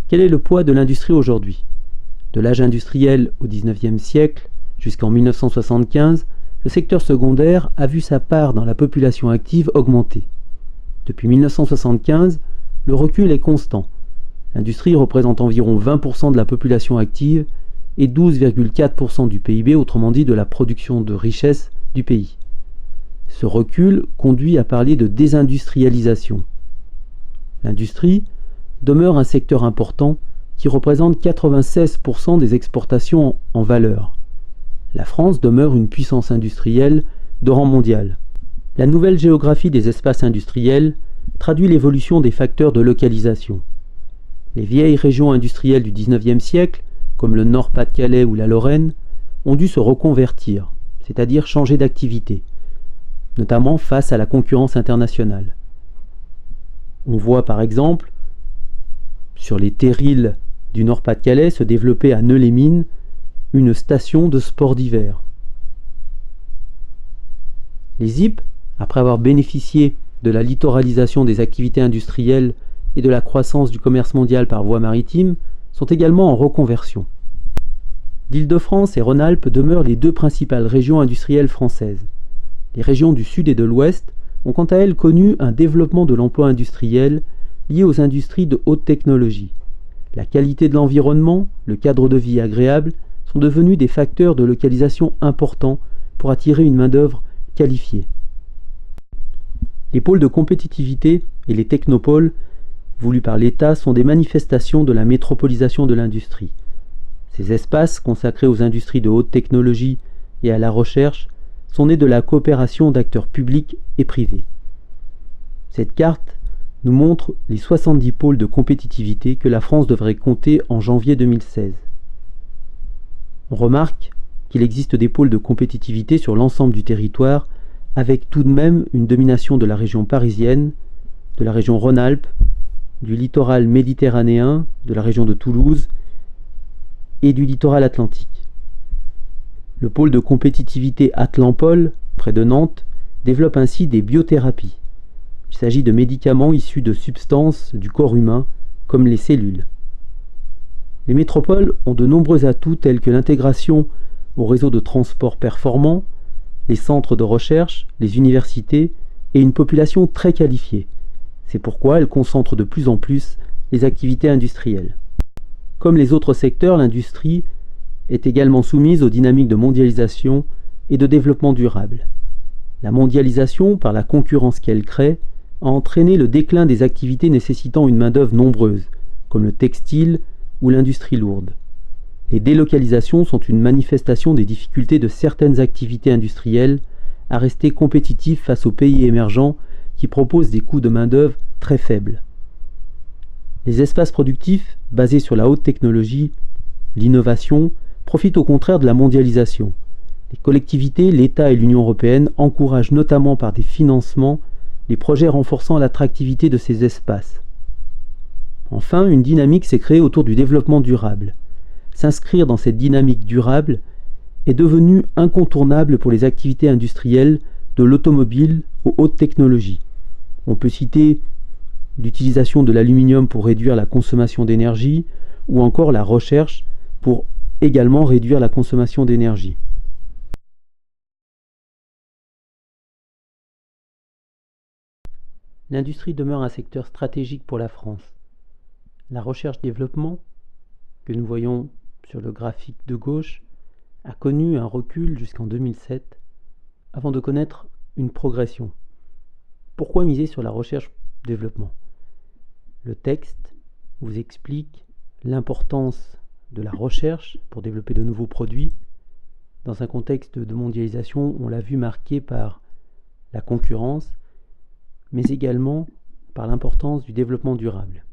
Quel est le poids de l'industrie aujourd'hui? De l'âge industriel au XIXe siècle jusqu'en 1975, le secteur secondaire a vu sa part dans la population active augmenter. Depuis 1975, le recul est constant. L'industrie représente environ 20% de la population active et 12,4% du PIB, autrement dit de la production de richesse du pays. Ce recul conduit à parler de désindustrialisation. L'industrie demeure un secteur important qui représente 96% des exportations en valeur. La France demeure une puissance industrielle de rang mondial. La nouvelle géographie des espaces industriels traduit l'évolution des facteurs de localisation. Les vieilles régions industrielles du XIXe siècle, comme le Nord-Pas-de-Calais ou la Lorraine, ont dû se reconvertir, c'est-à-dire changer d'activité, notamment face à la concurrence internationale. On voit par exemple, sur les terrils du Nord-Pas-de-Calais, se développer à Neux-les-Mines une station de sport d'hiver. Les ZIP, après avoir bénéficié de la littoralisation des activités industrielles et de la croissance du commerce mondial par voie maritime, sont également en reconversion. L'Île-de-France et Rhône-Alpes demeurent les deux principales régions industrielles françaises. Les régions du Sud et de l'Ouest ont quant à elles connu un développement de l'emploi industriel lié aux industries de haute technologie. La qualité de l'environnement, le cadre de vie agréable sont devenus des facteurs de localisation importants pour attirer une main-d'œuvre qualifiée. Les pôles de compétitivité et les technopoles voulus par l'État sont des manifestations de la métropolisation de l'industrie. Ces espaces consacrés aux industries de haute technologie et à la recherche sont nés de la coopération d'acteurs publics et privés. Cette carte nous montre les 70 pôles de compétitivité que la France devrait compter en janvier 2016. On remarque qu'il existe des pôles de compétitivité sur l'ensemble du territoire, avec tout de même une domination de la région parisienne, de la région Rhône-Alpes, du littoral méditerranéen, de la région de Toulouse et du littoral atlantique. Le pôle de compétitivité Atlampol, près de Nantes, développe ainsi des biothérapies. Il s'agit de médicaments issus de substances du corps humain, comme les cellules. Les métropoles ont de nombreux atouts tels que l'intégration au réseau de transport performant, les centres de recherche, les universités et une population très qualifiée. C'est pourquoi elles concentrent de plus en plus les activités industrielles. Comme les autres secteurs, l'industrie est également soumise aux dynamiques de mondialisation et de développement durable. La mondialisation, par la concurrence qu'elle crée, a entraîné le déclin des activités nécessitant une main-d'œuvre nombreuse, comme le textile ou l'industrie lourde. Les délocalisations sont une manifestation des difficultés de certaines activités industrielles à rester compétitifs face aux pays émergents qui proposent des coûts de main-d'œuvre très faibles. Les espaces productifs, basés sur la haute technologie, l'innovation, profitent au contraire de la mondialisation. Les collectivités, l'État et l'Union européenne encouragent notamment par des financements les projets renforçant l'attractivité de ces espaces. Enfin, une dynamique s'est créée autour du développement durable. S'inscrire dans cette dynamique durable est devenu incontournable pour les activités industrielles de l'automobile aux hautes technologies. On peut citer l'utilisation de l'aluminium pour réduire la consommation d'énergie ou encore la recherche pour également réduire la consommation d'énergie. L'industrie demeure un secteur stratégique pour la France. La recherche-développement, que nous voyons sur le graphique de gauche, a connu un recul jusqu'en 2007 avant de connaître une progression. Pourquoi miser sur la recherche-développement? Le texte vous explique l'importance de la recherche pour développer de nouveaux produits. Dans un contexte de mondialisation, on l'a vu marqué par la concurrence, mais également par l'importance du développement durable.